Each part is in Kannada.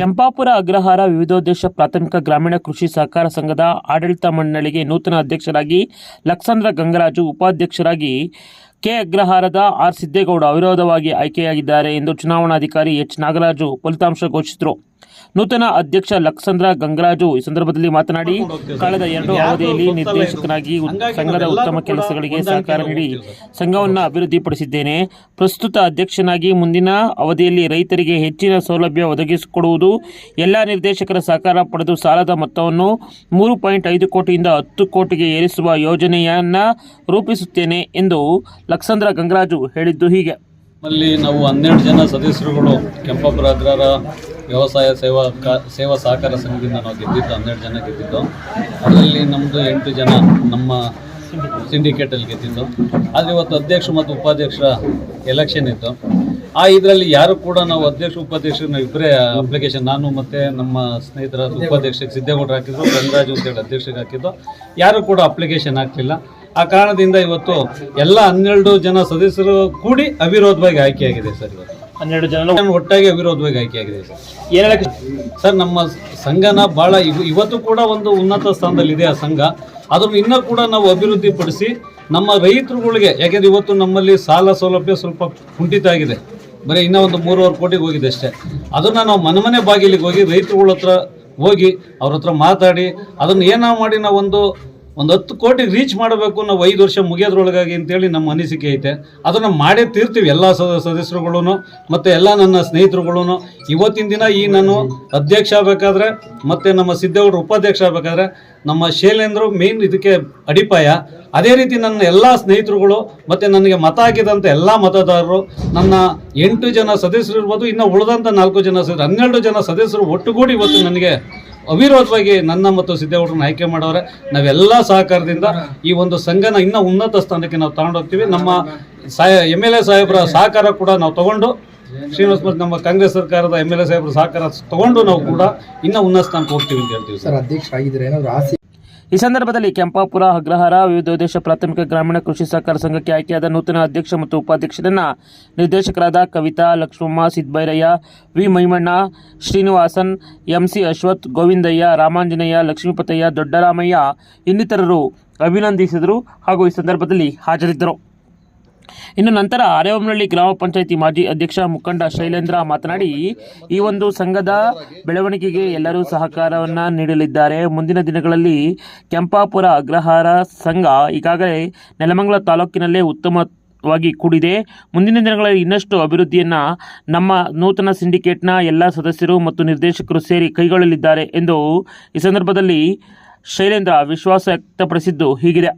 ಕೆಂಪಾಪುರ ಅಗ್ರಹಾರ ವಿವಿಧೋದ್ದೇಶ ಪ್ರಾಥಮಿಕ ಗ್ರಾಮೀಣ ಕೃಷಿ ಸಹಕಾರ ಸಂಘದ ಆಡಳಿತ ಮಂಡಳಿಗೆ ನೂತನ ಅಧ್ಯಕ್ಷರಾಗಿ ಲಕ್ಸಂದ್ರ ಗಂಗರಾಜು, ಉಪಾಧ್ಯಕ್ಷರಾಗಿ ಕೆ. ಅಗ್ರಹಾರದ ಆರ್. ಸಿದ್ದೇಗೌಡ ಅವಿರೋಧವಾಗಿ ಆಯ್ಕೆಯಾಗಿದ್ದಾರೆ ಎಂದು ಚುನಾವಣಾಧಿಕಾರಿ ಎಚ್. ನಾಗರಾಜು ಫಲಿತಾಂಶ ಘೋಷಿಸಿದರು. ನೂತನ ಅಧ್ಯಕ್ಷ ಲಕ್ಸಂದ್ರ ಗಂಗರಾಜು ಈ ಸಂದರ್ಭದಲ್ಲಿ ಮಾತನಾಡಿ, ಕಳೆದ 2 ಅವಧಿಯಲ್ಲಿ ನಿರ್ದೇಶಕನಾಗಿ ಸಂಘದ ಉತ್ತಮ ಕೆಲಸಗಳಿಗೆ ಸಹಕಾರ ನೀಡಿ ಸಂಘವನ್ನು ಅಭಿವೃದ್ಧಿಪಡಿಸಿದ್ದೇನೆ. ಪ್ರಸ್ತುತ ಅಧ್ಯಕ್ಷನಾಗಿ ಮುಂದಿನ ಅವಧಿಯಲ್ಲಿ ರೈತರಿಗೆ ಹೆಚ್ಚಿನ ಸೌಲಭ್ಯ ಒದಗಿಸಿಕೊಡುವುದು, ಎಲ್ಲ ನಿರ್ದೇಶಕರ ಸಹಕಾರ ಪಡೆದು ಸಾಲದ ಮೊತ್ತವನ್ನು 3.5 ಕೋಟಿಯಿಂದ 10 ಕೋಟಿಗೆ ಏರಿಸುವ ಯೋಜನೆಯನ್ನು ರೂಪಿಸುತ್ತೇನೆ ಎಂದು ಲಕ್ಸಂದ್ರ ಗಂಗರಾಜು ಹೇಳಿದ್ದು ಹೀಗೆ. ನಮ್ಮಲ್ಲಿ ನಾವು 12 ಜನ ಸದಸ್ಯರುಗಳು ಕೆಂಪಾಪುರ ಅಗ್ರಹಾರ ವ್ಯವಸಾಯ ಸೇವಾ ಸಹಕಾರ ಸಂಘದಿಂದ ನಾವು ಗೆದ್ದಿದ್ದು 12 ಜನ ಗೆದ್ದಿದ್ದು. ಅದರಲ್ಲಿ ನಮ್ಮದು 8 ಜನ ನಮ್ಮ ಸಿಂಡಿಕೇಟಲ್ಲಿ ಗೆದ್ದಿದ್ದು. ಆದರೆ ಇವತ್ತು ಅಧ್ಯಕ್ಷ ಮತ್ತು ಉಪಾಧ್ಯಕ್ಷರ ಎಲೆಕ್ಷನ್ ಇತ್ತು. ಇದರಲ್ಲಿ ಯಾರು ಕೂಡ ನಾವು ಅಧ್ಯಕ್ಷ ಉಪಾಧ್ಯಕ್ಷರು ನಾವು ಇಬ್ಬರೇ ಅಪ್ಲಿಕೇಶನ್, ನಾನು ಮತ್ತು ನಮ್ಮ ಸ್ನೇಹಿತರ ಉಪಾಧ್ಯಕ್ಷಕ್ಕೆ ಸಿದ್ದೇಗೌಡರು ಹಾಕಿದ್ರು, ಗಂಗರಾಜು ಅಂತೇಳಿ ಅಧ್ಯಕ್ಷರಿಗೆ ಹಾಕಿದ್ದು. ಯಾರು ಕೂಡ ಅಪ್ಲಿಕೇಶನ್ ಹಾಕಲಿಲ್ಲ. ಆ ಕಾರಣದಿಂದ ಇವತ್ತು ಎಲ್ಲ 12 ಜನ ಸದಸ್ಯರು ಕೂಡಿ ಅವಿರೋಧವಾಗಿ ಆಯ್ಕೆಯಾಗಿದೆ ಸರ್. ಇವತ್ತು 12 ಜನ ಒಟ್ಟಾಗಿ ಅವಿರೋಧವಾಗಿ ಆಯ್ಕೆಯಾಗಿದೆ ಸರ್. ಸರ್ ನಮ್ಮ ಸಂಘನ ಭಾಳ ಇವತ್ತು ಕೂಡ ಒಂದು ಉನ್ನತ ಸ್ಥಾನದಲ್ಲಿದೆ ಆ ಸಂಘ. ಅದನ್ನು ಇನ್ನೂ ಕೂಡ ನಾವು ಅಭಿವೃದ್ಧಿಪಡಿಸಿ ನಮ್ಮ ರೈತರುಗಳಿಗೆ, ಯಾಕೆಂದರೆ ಇವತ್ತು ನಮ್ಮಲ್ಲಿ ಸಾಲ ಸೌಲಭ್ಯ ಸ್ವಲ್ಪ ಕುಂಠಿತ ಆಗಿದೆ. ಬರೀ ಇನ್ನೂ ಒಂದು 3.5 ಕೋಟಿಗೆ ಹೋಗಿದೆ ಅಷ್ಟೇ. ಅದನ್ನು ನಾವು ಮನೆ ಬಾಗಿಲಿಗೆ ಹೋಗಿ ರೈತರುಗಳ ಹತ್ರ ಹೋಗಿ ಅವ್ರ ಹತ್ರ ಮಾತಾಡಿ ಅದನ್ನು ಏನೋ ಮಾಡಿ ನಾವು ಒಂದು 10 ಕೋಟಿಗೆ ರೀಚ್ ಮಾಡಬೇಕು, ನಾವು 5 ವರ್ಷ ಮುಗಿಯೋದ್ರೊಳಗಾಗಿ ಅಂತೇಳಿ ನಮ್ಮ ಅನಿಸಿಕೆ ಐತೆ. ಅದನ್ನು ಮಾಡೇ ತೀರ್ತೀವಿ ಎಲ್ಲ ಸದಸ್ಯರುಗಳೂ ಮತ್ತು ಎಲ್ಲ ನನ್ನ ಸ್ನೇಹಿತರುಗಳೂ. ಇವತ್ತಿನ ದಿನ ನಾನು ಅಧ್ಯಕ್ಷ ಆಗಬೇಕಾದ್ರೆ ಮತ್ತು ನಮ್ಮ ಸಿದ್ದೇಗೌಡರು ಉಪಾಧ್ಯಕ್ಷ ಆಗಬೇಕಾದ್ರೆ ನಮ್ಮ ಶೈಲೇಂದ್ರ ಮೇನ್ ಇದಕ್ಕೆ ಅಡಿಪಾಯ. ಅದೇ ರೀತಿ ನನ್ನ ಎಲ್ಲ ಸ್ನೇಹಿತರುಗಳು ಮತ್ತು ನನಗೆ ಮತ ಹಾಕಿದಂಥ ಎಲ್ಲ ಮತದಾರರು, ನನ್ನ 8 ಜನ ಸದಸ್ಯರು ಇರ್ಬೋದು, ಇನ್ನು ಉಳಿದಂಥ 4 ಜನ ಸದಸ್ಯರು, 12 ಜನ ಸದಸ್ಯರು ಒಟ್ಟುಗೂಡಿ ಇವತ್ತು ನನಗೆ ಅವಿರೋಧವಾಗಿ ನನ್ನ ಮತ್ತು ಸಿದ್ದೇಗೌಡರನ್ನ ಆಯ್ಕೆ ಮಾಡವ್ರೆ. ನಾವೆಲ್ಲ ಸಹಕಾರದಿಂದ ಈ ಒಂದು ಸಂಘನ ಇನ್ನೂ ಉನ್ನತ ಸ್ಥಾನಕ್ಕೆ ನಾವು ತಗೊಂಡೋಗ್ತೀವಿ. ನಮ್ಮ MLA ಸಾಹೇಬರ ಸಹಕಾರ ಕೂಡ ನಾವು ತಗೊಂಡು, ಶ್ರೀನಿವಾಸ್ ಮತ್ತು ನಮ್ಮ ಕಾಂಗ್ರೆಸ್ ಸರ್ಕಾರದ MLA ಸಾಹೇಬರ ಸಹಕಾರ ತಗೊಂಡು ನಾವು ಕೂಡ ಇನ್ನೂ ಉನ್ನತ ಸ್ಥಾನಕ್ಕೆ ಹೋಗ್ತೀವಿ ಅಂತ ಹೇಳ್ತೀವಿ ಸರ್. ಅಧ್ಯಕ್ಷ ಆಗಿದ್ರೆ ಏನಾದರೂ ಆಸೆ? ಈ ಸಂದರ್ಭದಲ್ಲಿ ಕೆಂಪಾಪುರ ಅಗ್ರಹಾರ ವಿವಿಧೋದ್ದೇಶ ಪ್ರಾಥಮಿಕ ಗ್ರಾಮೀಣ ಕೃಷಿ ಸಹಕಾರ ಸಂಘಕ್ಕೆ ಆಯ್ಕೆಯಾದ ನೂತನ ಅಧ್ಯಕ್ಷ ಮತ್ತು ಉಪಾಧ್ಯಕ್ಷರನ್ನು ನಿರ್ದೇಶಕರಾದ ಕವಿತಾ, ಲಕ್ಷ್ಮಮ್ಮ, ಸಿದ್ದಬೈರಯ್ಯ, ವಿ. ಮೈಮಣ್ಣ, ಶ್ರೀನಿವಾಸನ್, MC ಅಶ್ವಥ್, ಗೋವಿಂದಯ್ಯ, ರಾಮಾಂಜನೇಯ, ಲಕ್ಷ್ಮೀಪತಯ್ಯ, ದೊಡ್ಡರಾಮಯ್ಯ ಇನ್ನಿತರರು ಅಭಿನಂದಿಸಿದರು ಹಾಗೂ ಈ ಸಂದರ್ಭದಲ್ಲಿ ಹಾಜರಿದ್ದರು. ಇನ್ನು ನಂತರ ಅರೇವಮ್ನಹಳ್ಳಿ ಗ್ರಾಮ ಪಂಚಾಯಿತಿ ಮಾಜಿ ಅಧ್ಯಕ್ಷ ಮುಖಂಡ ಶೈಲೇಂದ್ರ ಮಾತನಾಡಿ, ಈ ಒಂದು ಸಂಘದ ಬೆಳವಣಿಗೆಗೆ ಎಲ್ಲರೂ ಸಹಕಾರವನ್ನು ನೀಡಲಿದ್ದಾರೆ. ಮುಂದಿನ ದಿನಗಳಲ್ಲಿ ಕೆಂಪಾಪುರ ಅಗ್ರಹಾರ ಸಂಘ ಈಗಾಗಲೇ ನೆಲಮಂಗಲ ತಾಲೂಕಿನಲ್ಲೇ ಉತ್ತಮವಾಗಿ ಕೂಡಿದೆ. ಮುಂದಿನ ದಿನಗಳಲ್ಲಿ ಇನ್ನಷ್ಟು ಅಭಿವೃದ್ಧಿಯನ್ನು ನಮ್ಮ ನೂತನ ಸಿಂಡಿಕೇಟ್ನ ಎಲ್ಲ ಸದಸ್ಯರು ಮತ್ತು ನಿರ್ದೇಶಕರು ಸೇರಿ ಕೈಗೊಳ್ಳಲಿದ್ದಾರೆ ಎಂದು ಈ ಸಂದರ್ಭದಲ್ಲಿ ಶೈಲೇಂದ್ರ ವಿಶ್ವಾಸ ವ್ಯಕ್ತಪಡಿಸಿದ್ದು ಹೀಗಿದೆ.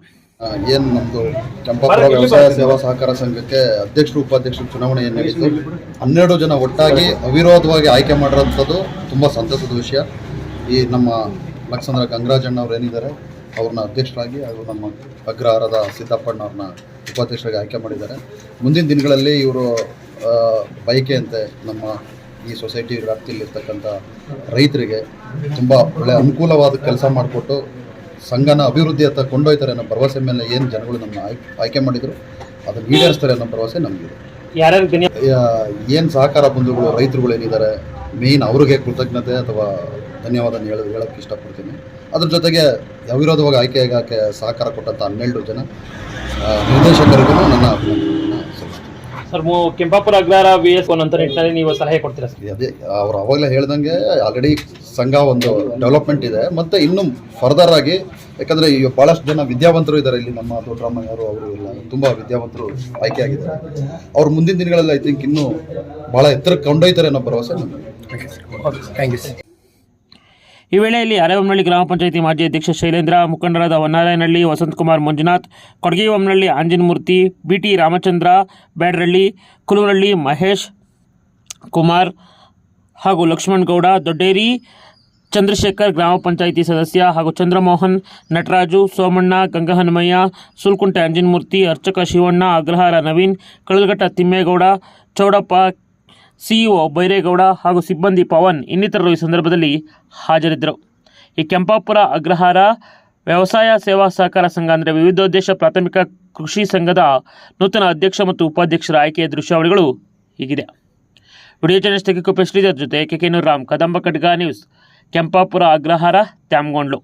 ಏನು ನಮ್ಮದು ಕೆಂಪಾಪುರ ವ್ಯವಸಾಯ ಸೇವಾ ಸಹಕಾರ ಸಂಘಕ್ಕೆ ಅಧ್ಯಕ್ಷರು ಉಪಾಧ್ಯಕ್ಷರು ಚುನಾವಣೆ ಏನು ನಡೀತು, 12 ಜನ ಒಟ್ಟಾಗಿ ಅವಿರೋಧವಾಗಿ ಆಯ್ಕೆ ಮಾಡಿರೋಂಥದ್ದು ತುಂಬ ಸಂತಸದ ವಿಷಯ. ಈ ನಮ್ಮ ಲಕ್ಸಂದ್ರ ಗಂಗರಾಜಣ್ಣ ಅವ್ರು ಏನಿದ್ದಾರೆ ಅವ್ರನ್ನ ಅಧ್ಯಕ್ಷರಾಗಿ, ಹಾಗೂ ನಮ್ಮ ಅಗ್ರಹಾರದ ಸಿದ್ದಪ್ಪಣ್ಣವ್ರನ್ನ ಉಪಾಧ್ಯಕ್ಷರಾಗಿ ಆಯ್ಕೆ ಮಾಡಿದ್ದಾರೆ. ಮುಂದಿನ ದಿನಗಳಲ್ಲಿ ಇವರು ಬಯಕೆಯಂತೆ ನಮ್ಮ ಈ ಸೊಸೈಟಿ ವ್ಯಾಪ್ತಿಯಲ್ಲಿರ್ತಕ್ಕಂಥ ರೈತರಿಗೆ ತುಂಬ ಒಳ್ಳೆಯ ಅನುಕೂಲವಾದ ಕೆಲಸ ಮಾಡಿಕೊಟ್ಟು ಸಂಘನ ಅಭಿವೃದ್ಧಿಯತ್ತ ಕೊಂಡೊಯ್ತಾರೆ ಅನ್ನೋ ಭರವಸೆ ಮೇಲೆ ಏನು ಜನಗಳು ನಮ್ಮ ಆಯ್ಕೆ ಮಾಡಿದರು ಅದನ್ನು ಈಡೇರಿಸ್ತಾರೆ ಅನ್ನೋ ಭರವಸೆ ನಮಗಿದೆ. ಏನು ಸಹಕಾರ ಬಂಧುಗಳು ರೈತರುಗಳು ಏನಿದ್ದಾರೆ, ಮೇಯ್ನ್ ಅವ್ರಿಗೆ ಕೃತಜ್ಞತೆ ಅಥವಾ ಧನ್ಯವಾದ ಹೇಳೋಕ್ಕೆ ಇಷ್ಟಪಡ್ತೀನಿ. ಅದ್ರ ಜೊತೆಗೆ ಅವಿರೋಧವಾಗಿ ಆಯ್ಕೆಯಾಗಕ್ಕೆ ಸಹಕಾರ ಕೊಟ್ಟಂಥ 12 ಜನ ನಿರ್ದೇಶಕರಿಗೂ ನನ್ನ ಅಭಿನಂದನೆಯನ್ನು ಸಲ್ಲಿಸ್ತೀನಿ. ಸರ್, ಕೆಂಪಾಪುರ ಅಗ್ರಹಾರ VS1 ಅಂತ ನಿಟ್ಟಿನಲ್ಲಿ ನೀವು ಸಲಹೆ ಕೊಡ್ತೀರಾ ಸರ್? ಅದೇ ಅವ್ರು ಅವಾಗಲೇ ಹೇಳ್ದಂಗೆ ಆಲ್ರೆಡಿ ಸಂಘ ಒಂದು ಡೆವಲಪ್ಮೆಂಟ್ ಇದೆ. ಮತ್ತು ಇನ್ನೂ ಫರ್ದರ್ ಆಗಿ, ಯಾಕಂದರೆ ಈಗ ಭಾಳಷ್ಟು ಜನ ವಿದ್ಯಾವಂತರು ಇದ್ದಾರೆ ಇಲ್ಲಿ. ನಮ್ಮ ದೊಡ್ಡರಾಮಯ್ಯವರು ಅವರು ಎಲ್ಲ ತುಂಬ ವಿದ್ಯಾವಂತರು ಆಯ್ಕೆಯಾಗಿದ್ದಾರೆ. ಅವ್ರು ಮುಂದಿನ ದಿನಗಳಲ್ಲಿ ಐ ಥಿಂಕ್ ಇನ್ನೂ ಭಾಳ ಎತ್ತರಕ್ಕೆ ಕೊಂಡೊಯ್ತಾರೆ ಅನ್ನೋ ಭರವಸೆ ನಮಗೆ. Thank you sir. ಈ ವೇಳೆಯಲ್ಲಿ ಅರೇವಮ್ನಹಳ್ಳಿ ಗ್ರಾಮ ಪಂಚಾಯಿತಿ ಮಾಜಿ ಅಧ್ಯಕ್ಷ ಶೈಲೇಂದ್ರ, ಮುಖಂಡರಾದ ವನ್ನಾರಾಯನಹಳ್ಳಿ ವಸಂತಕುಮಾರ್, ಮಂಜುನಾಥ್, ಕೊಡಗಿವಮ್ನಹಳ್ಳಿ ಆಂಜನಮೂರ್ತಿ, BT ರಾಮಚಂದ್ರ, ಬ್ಯಾಡ್ರಳ್ಳಿ, ಕುಲುನಹಳ್ಳಿ ಮಹೇಶ್ ಕುಮಾರ್ ಹಾಗೂ ಲಕ್ಷ್ಮಣ್ ಗೌಡ, ದೊಡ್ಡೇರಿ ಚಂದ್ರಶೇಖರ್, ಗ್ರಾಮ ಪಂಚಾಯಿತಿ ಸದಸ್ಯ ಹಾಗೂ ಚಂದ್ರಮೋಹನ್, ನಟರಾಜು, ಸೋಮಣ್ಣ, ಗಂಗಹನುಮಯ್ಯ, ಸುಲ್ಕುಂಟೆ ಅಂಜನಮೂರ್ತಿ, ಅರ್ಚಕ ಶಿವಣ್ಣ, ಅಗ್ರಹಾರ ನವೀನ್, ಕಳಲ್ಘಟ್ಟ ತಿಮ್ಮೇಗೌಡ, ಚೌಡಪ್ಪ, CEO ಬೈರೇಗೌಡ ಹಾಗೂ ಸಿಬ್ಬಂದಿ ಪವನ್ ಇನ್ನಿತರರು ಈ ಸಂದರ್ಭದಲ್ಲಿ ಹಾಜರಿದ್ದರು. ಈ ಕೆಂಪಾಪುರ ಅಗ್ರಹಾರ ವ್ಯವಸಾಯ ಸೇವಾ ಸಹಕಾರ ಸಂಘ ಅಂದರೆ ವಿವಿಧೋದ್ದೇಶ ಪ್ರಾಥಮಿಕ ಕೃಷಿ ಸಂಘದ ನೂತನ ಅಧ್ಯಕ್ಷ ಮತ್ತು ಉಪಾಧ್ಯಕ್ಷರ ಆಯ್ಕೆಯ ದೃಶ್ಯಾವಳಿಗಳು ಹೀಗಿದೆ. ವಿಡಿಯೋ ಜರ್ನಲಿಸ್ಟ್ ಶ್ರೀಧರ್ ಜೊತೆ KK ರಾಮ್, ಕದಂಬ ಖಡ್ಗ ನ್ಯೂಸ್, ಕೆಂಪಾಪುರ ಅಗ್ರಹಾರ, ತ್ಯಾಮಗೊಂಡ್ಲು.